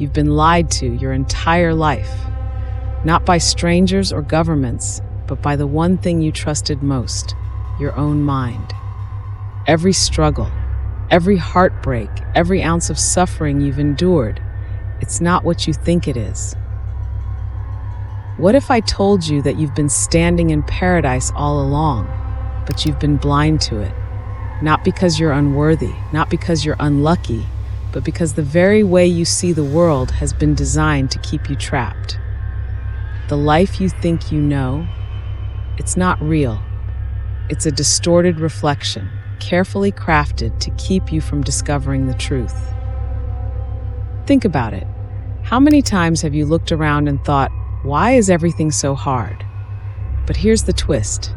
You've been lied to your entire life, not by strangers or governments, but by the one thing you trusted most, your own mind. Every struggle, every heartbreak, every ounce of suffering you've endured, it's not what you think it is. What if I told you that you've been standing in paradise all along, but you've been blind to it? Not because you're unworthy, not because you're unlucky, but because the very way you see the world has been designed to keep you trapped. The life you think you know, it's not real. It's a distorted reflection, carefully crafted to keep you from discovering the truth. Think about it. How many times have you looked around and thought, why is everything so hard? But here's the twist.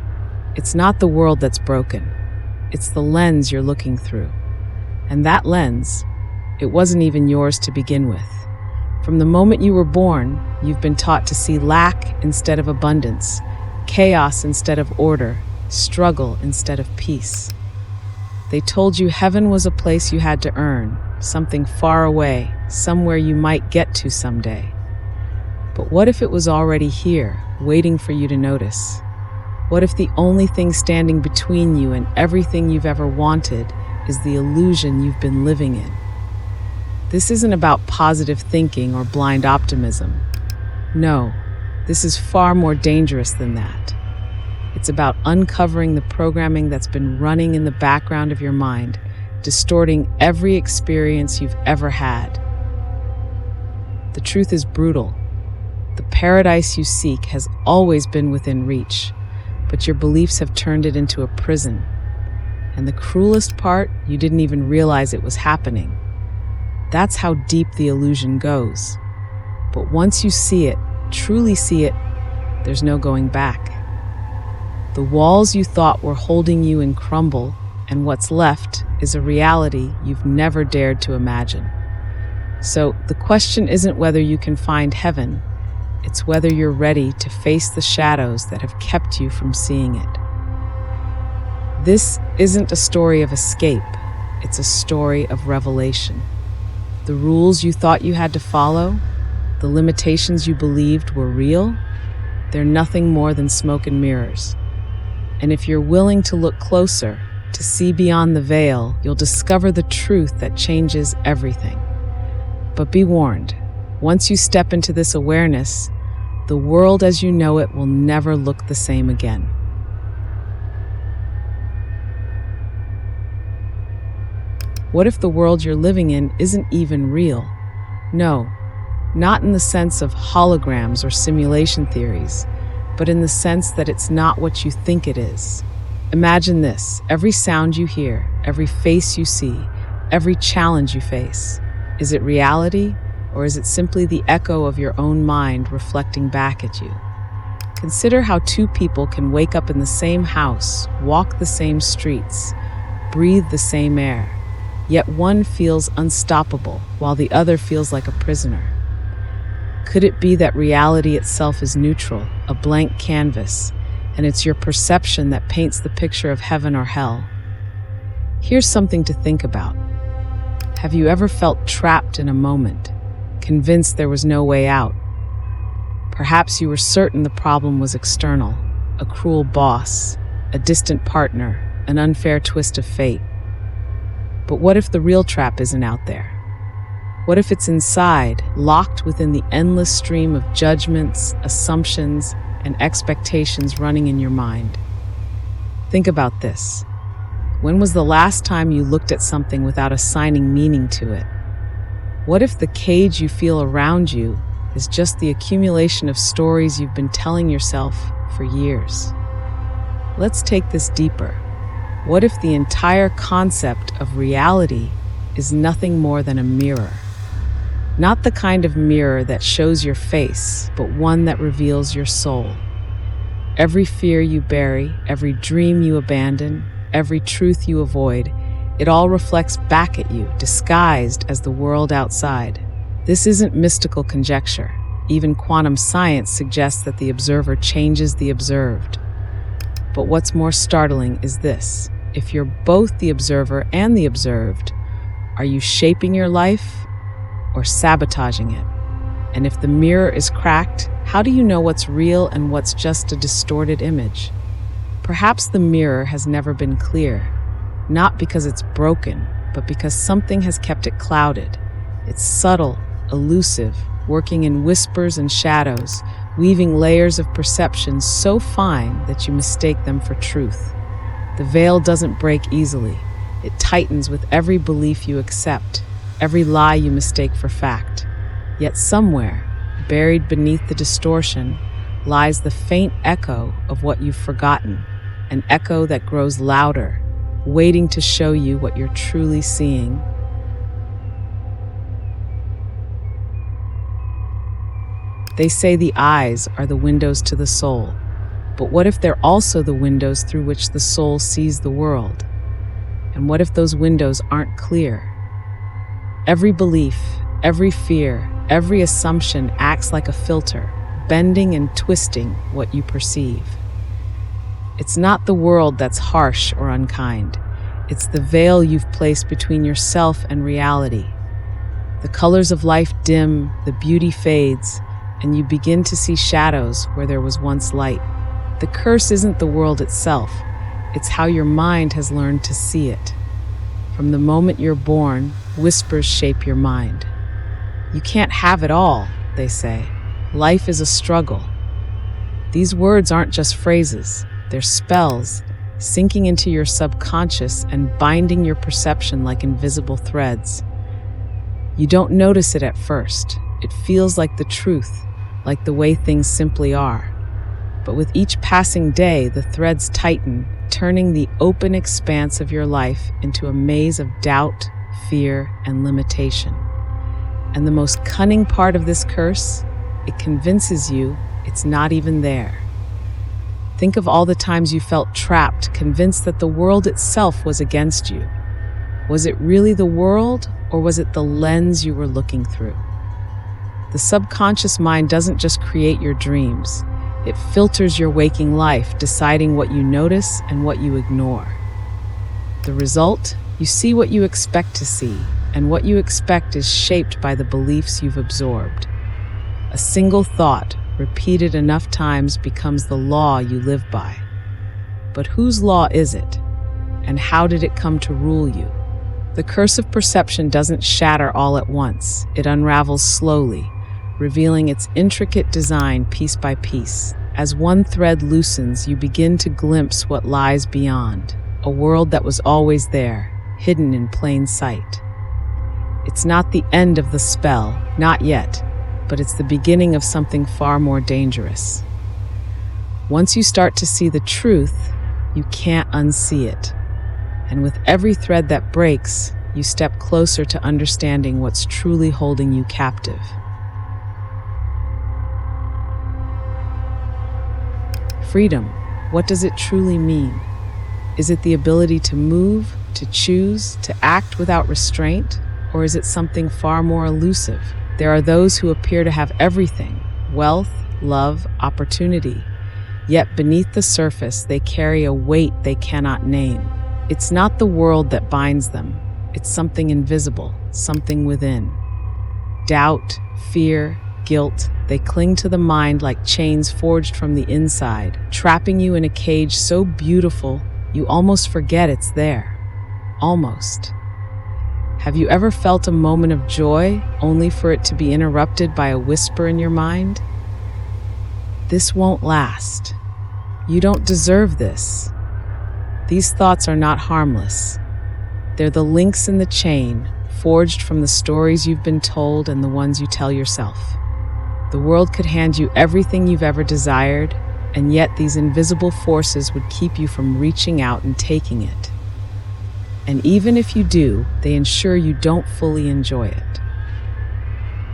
It's not the world that's broken. It's the lens you're looking through. And that lens, it wasn't even yours to begin with. From the moment you were born, you've been taught to see lack instead of abundance, chaos instead of order, struggle instead of peace. They told you heaven was a place you had to earn, something far away, somewhere you might get to someday. But what if it was already here, waiting for you to notice? What if the only thing standing between you and everything you've ever wanted is the illusion you've been living in? This isn't about positive thinking or blind optimism. No, this is far more dangerous than that. It's about uncovering the programming that's been running in the background of your mind, distorting every experience you've ever had. The truth is brutal. The paradise you seek has always been within reach, but your beliefs have turned it into a prison. And the cruelest part, you didn't even realize it was happening. That's how deep the illusion goes. But once you see it, truly see it, there's no going back. The walls you thought were holding you in crumble, and what's left is a reality you've never dared to imagine. So the question isn't whether you can find heaven, it's whether you're ready to face the shadows that have kept you from seeing it. This isn't a story of escape, it's a story of revelation. The rules you thought you had to follow, the limitations you believed were real, they're nothing more than smoke and mirrors. And if you're willing to look closer, to see beyond the veil, you'll discover the truth that changes everything. But be warned, once you step into this awareness, the world as you know it will never look the same again. What if the world you're living in isn't even real? No, not in the sense of holograms or simulation theories, but in the sense that it's not what you think it is. Imagine this: every sound you hear, every face you see, every challenge you face. Is it reality, or is it simply the echo of your own mind reflecting back at you? Consider how two people can wake up in the same house, walk the same streets, breathe the same air, yet one feels unstoppable while the other feels like a prisoner. Could it be that reality itself is neutral, a blank canvas, and it's your perception that paints the picture of heaven or hell? Here's something to think about. Have you ever felt trapped in a moment, convinced there was no way out? Perhaps you were certain the problem was external, a cruel boss, a distant partner, an unfair twist of fate. But what if the real trap isn't out there? What if it's inside, locked within the endless stream of judgments, assumptions, and expectations running in your mind? Think about this. When was the last time you looked at something without assigning meaning to it? What if the cage you feel around you is just the accumulation of stories you've been telling yourself for years? Let's take this deeper. What if the entire concept of reality is nothing more than a mirror? Not the kind of mirror that shows your face, but one that reveals your soul. Every fear you bury, every dream you abandon, every truth you avoid, it all reflects back at you, disguised as the world outside. This isn't mystical conjecture. Even quantum science suggests that the observer changes the observed. But what's more startling is this: if you're both the observer and the observed, are you shaping your life, or sabotaging it? And if the mirror is cracked, how do you know what's real and what's just a distorted image? Perhaps the mirror has never been clear, not because it's broken, but because something has kept it clouded. It's subtle, elusive, working in whispers and shadows, weaving layers of perception so fine that you mistake them for truth. The veil doesn't break easily. It tightens with every belief you accept, every lie you mistake for fact. Yet somewhere, buried beneath the distortion, lies the faint echo of what you've forgotten, an echo that grows louder, waiting to show you what you're truly seeing. They say the eyes are the windows to the soul, but what if they're also the windows through which the soul sees the world? And what if those windows aren't clear? Every belief, every fear, every assumption acts like a filter, bending and twisting what you perceive. It's not the world that's harsh or unkind. It's the veil you've placed between yourself and reality. The colors of life dim, the beauty fades, and you begin to see shadows where there was once light. The curse isn't the world itself. It's how your mind has learned to see it. From the moment you're born, whispers shape your mind. You can't have it all, they say. Life is a struggle. These words aren't just phrases. They're spells, sinking into your subconscious and binding your perception like invisible threads. You don't notice it at first. It feels like the truth, like the way things simply are. But with each passing day, the threads tighten, turning the open expanse of your life into a maze of doubt, fear, and limitation. And the most cunning part of this curse, it convinces you it's not even there. Think of all the times you felt trapped, convinced that the world itself was against you. Was it really the world, or was it the lens you were looking through? The subconscious mind doesn't just create your dreams. It filters your waking life, deciding what you notice and what you ignore. The result? You see what you expect to see, and what you expect is shaped by the beliefs you've absorbed. A single thought, repeated enough times, becomes the law you live by. But whose law is it? And how did it come to rule you? The curse of perception doesn't shatter all at once. It unravels slowly, revealing its intricate design piece by piece. As one thread loosens, you begin to glimpse what lies beyond, a world that was always there, hidden in plain sight. It's not the end of the spell, not yet, but it's the beginning of something far more dangerous. Once you start to see the truth, you can't unsee it. And with every thread that breaks, you step closer to understanding what's truly holding you captive. Freedom, what does it truly mean? Is it the ability to move, to choose, to act without restraint? Or is it something far more elusive? There are those who appear to have everything: wealth, love, opportunity. Yet beneath the surface, they carry a weight they cannot name. It's not the world that binds them. It's something invisible, something within. Doubt, fear, guilt, they cling to the mind like chains forged from the inside, trapping you in a cage so beautiful you almost forget it's there. Almost. Have you ever felt a moment of joy only for it to be interrupted by a whisper in your mind? This won't last. You don't deserve this. These thoughts are not harmless. They're the links in the chain, forged from the stories you've been told and the ones you tell yourself. The world could hand you everything you've ever desired, and yet these invisible forces would keep you from reaching out and taking it. And even if you do, they ensure you don't fully enjoy it.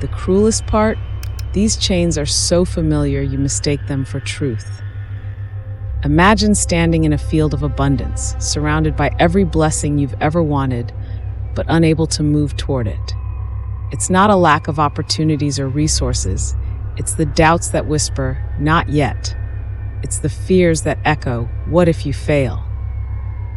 The cruelest part? These chains are so familiar you mistake them for truth. Imagine standing in a field of abundance, surrounded by every blessing you've ever wanted, but unable to move toward it. It's not a lack of opportunities or resources. It's the doubts that whisper, "Not yet." It's the fears that echo, "What if you fail?"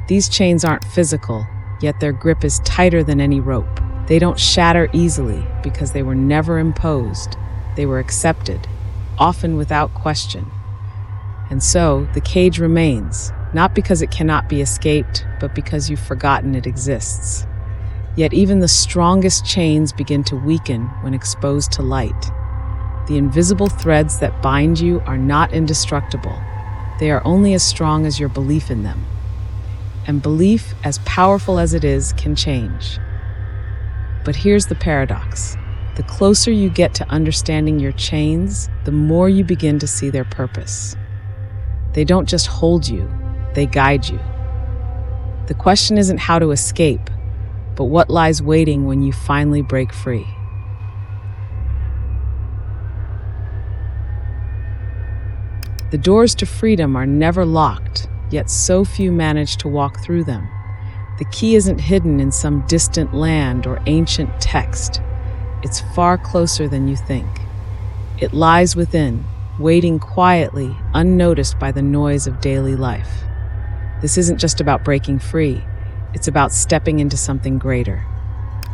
These chains aren't physical, yet their grip is tighter than any rope. They don't shatter easily because they were never imposed. They were accepted, often without question. And so, the cage remains, not because it cannot be escaped, but because you've forgotten it exists. Yet even the strongest chains begin to weaken when exposed to light. The invisible threads that bind you are not indestructible. They are only as strong as your belief in them. And belief, as powerful as it is, can change. But here's the paradox. The closer you get to understanding your chains, the more you begin to see their purpose. They don't just hold you, they guide you. The question isn't how to escape, but what lies waiting when you finally break free. The doors to freedom are never locked, yet so few manage to walk through them. The key isn't hidden in some distant land or ancient text. It's far closer than you think. It lies within, waiting quietly, unnoticed by the noise of daily life. This isn't just about breaking free. It's about stepping into something greater.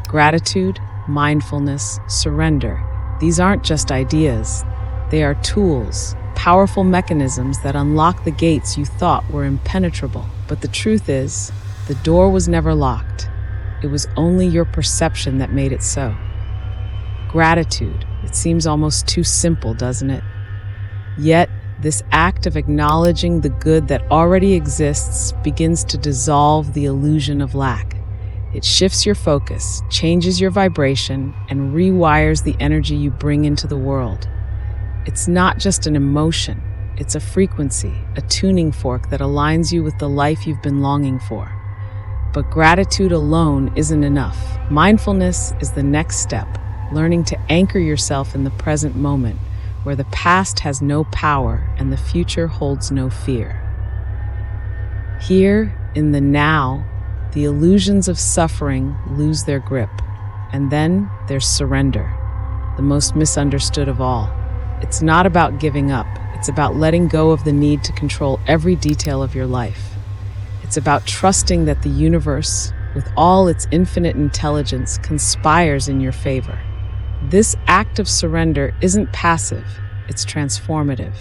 Gratitude, mindfulness, surrender. These aren't just ideas. They are tools, powerful mechanisms that unlock the gates you thought were impenetrable. But the truth is, the door was never locked. It was only your perception that made it so. Gratitude. It seems almost too simple, doesn't it? Yet, this act of acknowledging the good that already exists begins to dissolve the illusion of lack. It shifts your focus, changes your vibration, and rewires the energy you bring into the world. It's not just an emotion, it's a frequency, a tuning fork that aligns you with the life you've been longing for. But gratitude alone isn't enough. Mindfulness is the next step, learning to anchor yourself in the present moment, where the past has no power and the future holds no fear. Here, in the now, the illusions of suffering lose their grip, and then there's surrender, the most misunderstood of all. It's not about giving up, it's about letting go of the need to control every detail of your life. It's about trusting that the universe, with all its infinite intelligence, conspires in your favor. This act of surrender isn't passive, it's transformative.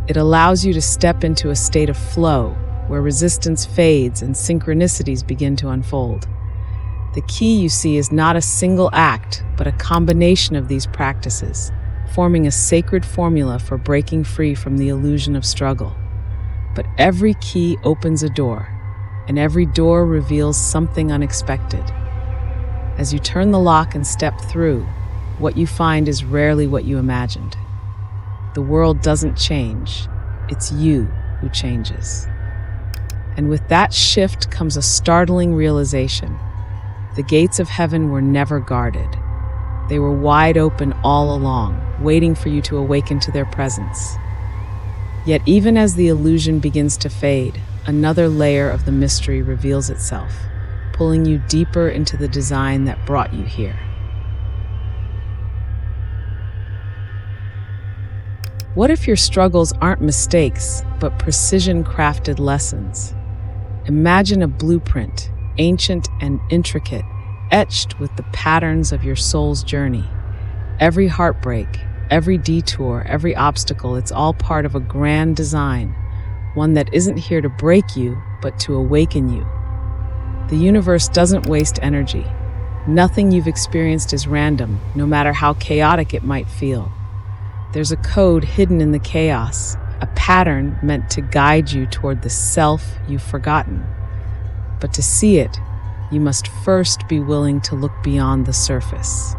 It allows you to step into a state of flow, where resistance fades and synchronicities begin to unfold. The key, you see, is not a single act, but a combination of these practices, forming a sacred formula for breaking free from the illusion of struggle. But every key opens a door, and every door reveals something unexpected. As you turn the lock and step through, what you find is rarely what you imagined. The world doesn't change, it's you who changes. And with that shift comes a startling realization. The gates of heaven were never guarded. They were wide open all along, waiting for you to awaken to their presence. Yet even as the illusion begins to fade, another layer of the mystery reveals itself, pulling you deeper into the design that brought you here. What if your struggles aren't mistakes, but precision-crafted lessons? Imagine a blueprint, ancient and intricate, etched with the patterns of your soul's journey. Every heartbreak, every detour, every obstacle, it's all part of a grand design, one that isn't here to break you, but to awaken you. The universe doesn't waste energy. Nothing you've experienced is random, no matter how chaotic it might feel. There's a code hidden in the chaos, a pattern meant to guide you toward the self you've forgotten. But to see it, you must first be willing to look beyond the surface.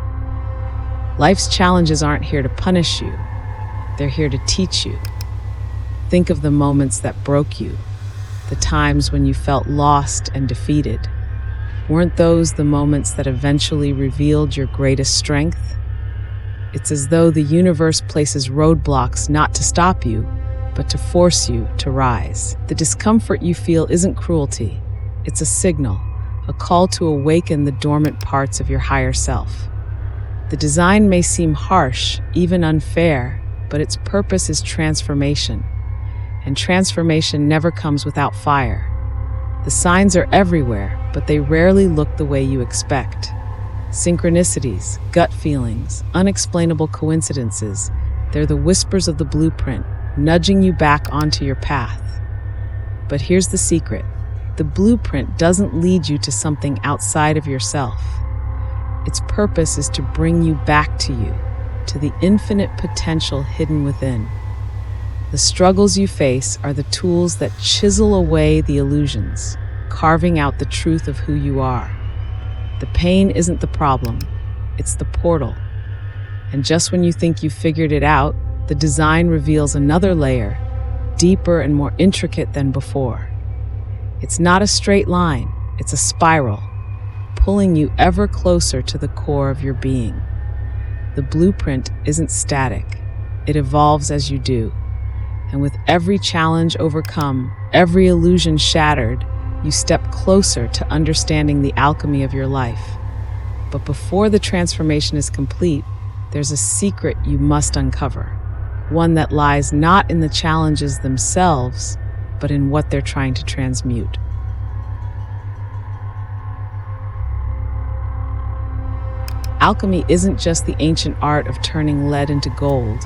Life's challenges aren't here to punish you. They're here to teach you. Think of the moments that broke you, the times when you felt lost and defeated. Weren't those the moments that eventually revealed your greatest strength? It's as though the universe places roadblocks not to stop you, but to force you to rise. The discomfort you feel isn't cruelty. It's a signal, a call to awaken the dormant parts of your higher self. The design may seem harsh, even unfair, but its purpose is transformation. And transformation never comes without fire. The signs are everywhere, but they rarely look the way you expect. Synchronicities, gut feelings, unexplainable coincidences, they're the whispers of the blueprint, nudging you back onto your path. But here's the secret. The blueprint doesn't lead you to something outside of yourself. Its purpose is to bring you back to you, to the infinite potential hidden within. The struggles you face are the tools that chisel away the illusions, carving out the truth of who you are. The pain isn't the problem, it's the portal. And just when you think you've figured it out, the design reveals another layer, deeper and more intricate than before. It's not a straight line, it's a spiral, pulling you ever closer to the core of your being. The blueprint isn't static, it evolves as you do. And with every challenge overcome, every illusion shattered, you step closer to understanding the alchemy of your life. But before the transformation is complete, there's a secret you must uncover, one that lies not in the challenges themselves, but in what they're trying to transmute. Alchemy isn't just the ancient art of turning lead into gold,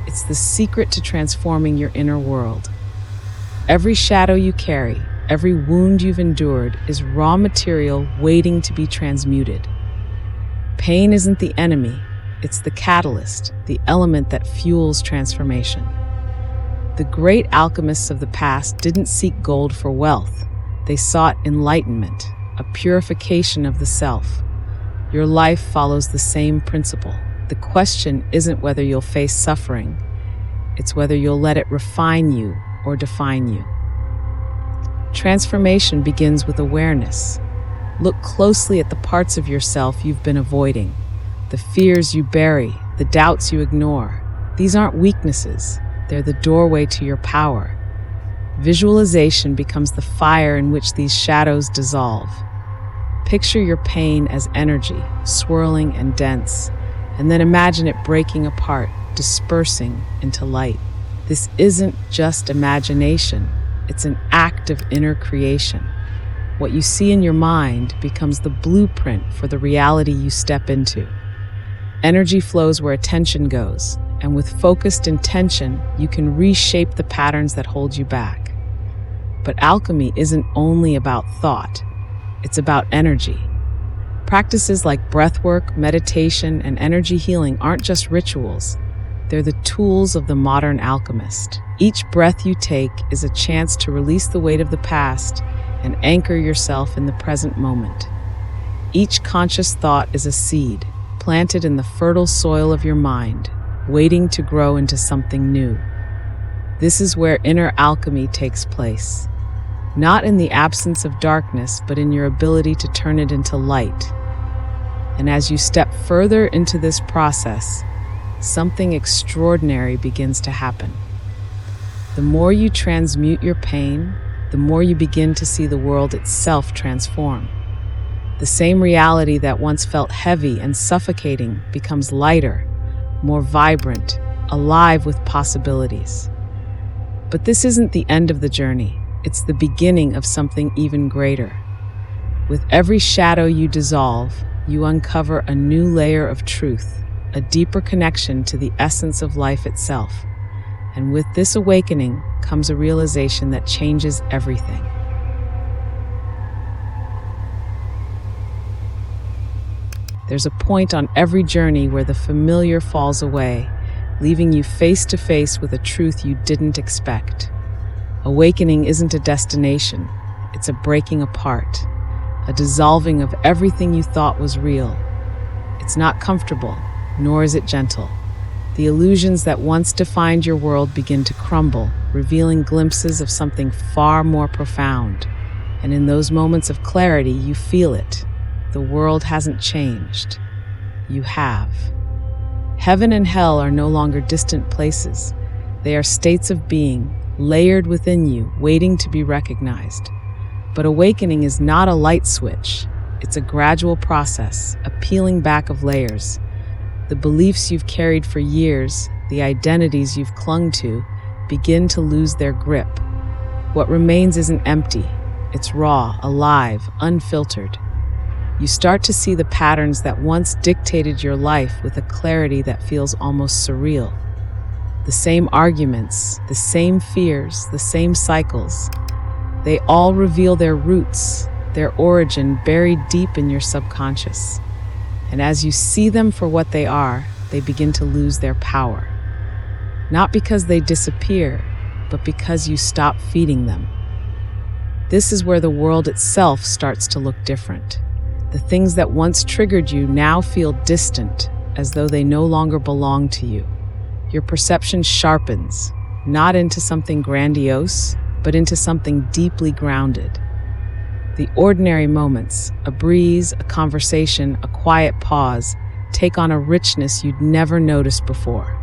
it's the secret to transforming your inner world. Every shadow you carry, every wound you've endured is raw material waiting to be transmuted. Pain isn't the enemy, it's the catalyst, the element that fuels transformation. The great alchemists of the past didn't seek gold for wealth. They sought enlightenment, a purification of the self. Your life follows the same principle. The question isn't whether you'll face suffering, it's whether you'll let it refine you or define you. Transformation begins with awareness. Look closely at the parts of yourself you've been avoiding, the fears you bury, the doubts you ignore. These aren't weaknesses, they're the doorway to your power. Visualization becomes the fire in which these shadows dissolve. Picture your pain as energy, swirling and dense, and then imagine it breaking apart, dispersing into light. This isn't just imagination. It's an act of inner creation. What you see in your mind becomes the blueprint for the reality you step into. Energy flows where attention goes, and with focused intention, you can reshape the patterns that hold you back. But alchemy isn't only about thought, it's about energy. Practices like breathwork, meditation, and energy healing aren't just rituals. They're the tools of the modern alchemist. Each breath you take is a chance to release the weight of the past and anchor yourself in the present moment. Each conscious thought is a seed, planted in the fertile soil of your mind, waiting to grow into something new. This is where inner alchemy takes place. Not in the absence of darkness, but in your ability to turn it into light. And as you step further into this process, something extraordinary begins to happen. The more you transmute your pain, the more you begin to see the world itself transform. The same reality that once felt heavy and suffocating becomes lighter, more vibrant, alive with possibilities. But this isn't the end of the journey. It's the beginning of something even greater. With every shadow you dissolve, you uncover a new layer of truth, a deeper connection to the essence of life itself. And with this awakening comes a realization that changes everything. There's a point on every journey where the familiar falls away, leaving you face to face with a truth you didn't expect. Awakening isn't a destination, it's a breaking apart, a dissolving of everything you thought was real. It's not comfortable, nor is it gentle. The illusions that once defined your world begin to crumble, revealing glimpses of something far more profound. And in those moments of clarity, you feel it. The world hasn't changed. You have. Heaven and hell are no longer distant places. They are states of being, layered within you, waiting to be recognized. But awakening is not a light switch. It's a gradual process, a peeling back of layers. The beliefs you've carried for years, the identities you've clung to, begin to lose their grip. What remains isn't empty. It's raw, alive, unfiltered. You start to see the patterns that once dictated your life with a clarity that feels almost surreal. The same arguments, the same fears, the same cycles. They all reveal their roots, their origin buried deep in your subconscious. And as you see them for what they are, they begin to lose their power. Not because they disappear, but because you stop feeding them. This is where the world itself starts to look different. The things that once triggered you now feel distant, as though they no longer belong to you. Your perception sharpens, not into something grandiose, but into something deeply grounded. The ordinary moments, a breeze, a conversation, a quiet pause, take on a richness you'd never noticed before.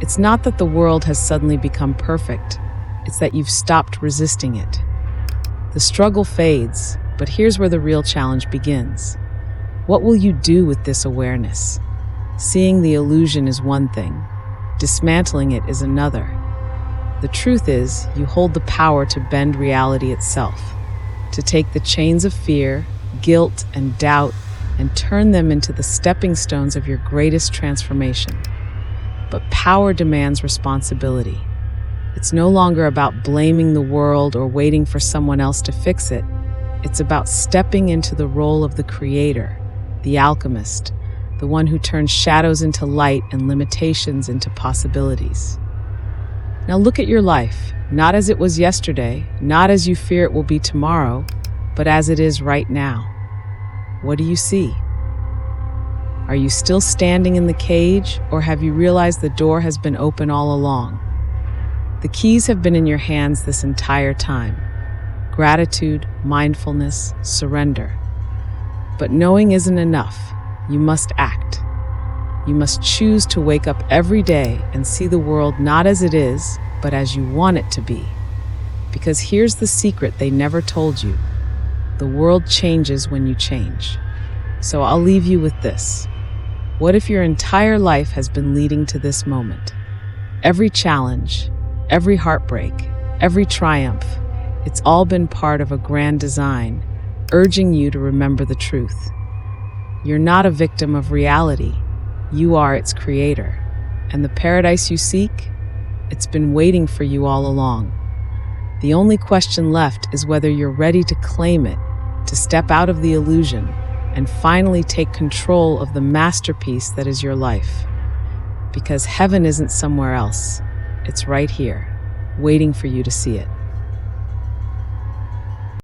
It's not that the world has suddenly become perfect, it's that you've stopped resisting it. The struggle fades, but here's where the real challenge begins. What will you do with this awareness? Seeing the illusion is one thing, dismantling it is another. The truth is, you hold the power to bend reality itself, to take the chains of fear, guilt, and doubt, and turn them into the stepping stones of your greatest transformation. But power demands responsibility. It's no longer about blaming the world or waiting for someone else to fix it. It's about stepping into the role of the creator, the alchemist, the one who turns shadows into light and limitations into possibilities. Now look at your life, not as it was yesterday, not as you fear it will be tomorrow, but as it is right now. What do you see? Are you still standing in the cage, or have you realized the door has been open all along? The keys have been in your hands this entire time. Gratitude, mindfulness, surrender. But knowing isn't enough. You must act. You must choose to wake up every day and see the world not as it is, but as you want it to be. Because here's the secret they never told you. The world changes when you change. So I'll leave you with this. What if your entire life has been leading to this moment? Every challenge, every heartbreak, every triumph, it's all been part of a grand design, urging you to remember the truth. You're not a victim of reality. You are its creator. And the paradise you seek, it's been waiting for you all along. The only question left is whether you're ready to claim it, to step out of the illusion, and finally take control of the masterpiece that is your life. Because heaven isn't somewhere else. It's right here, waiting for you to see it.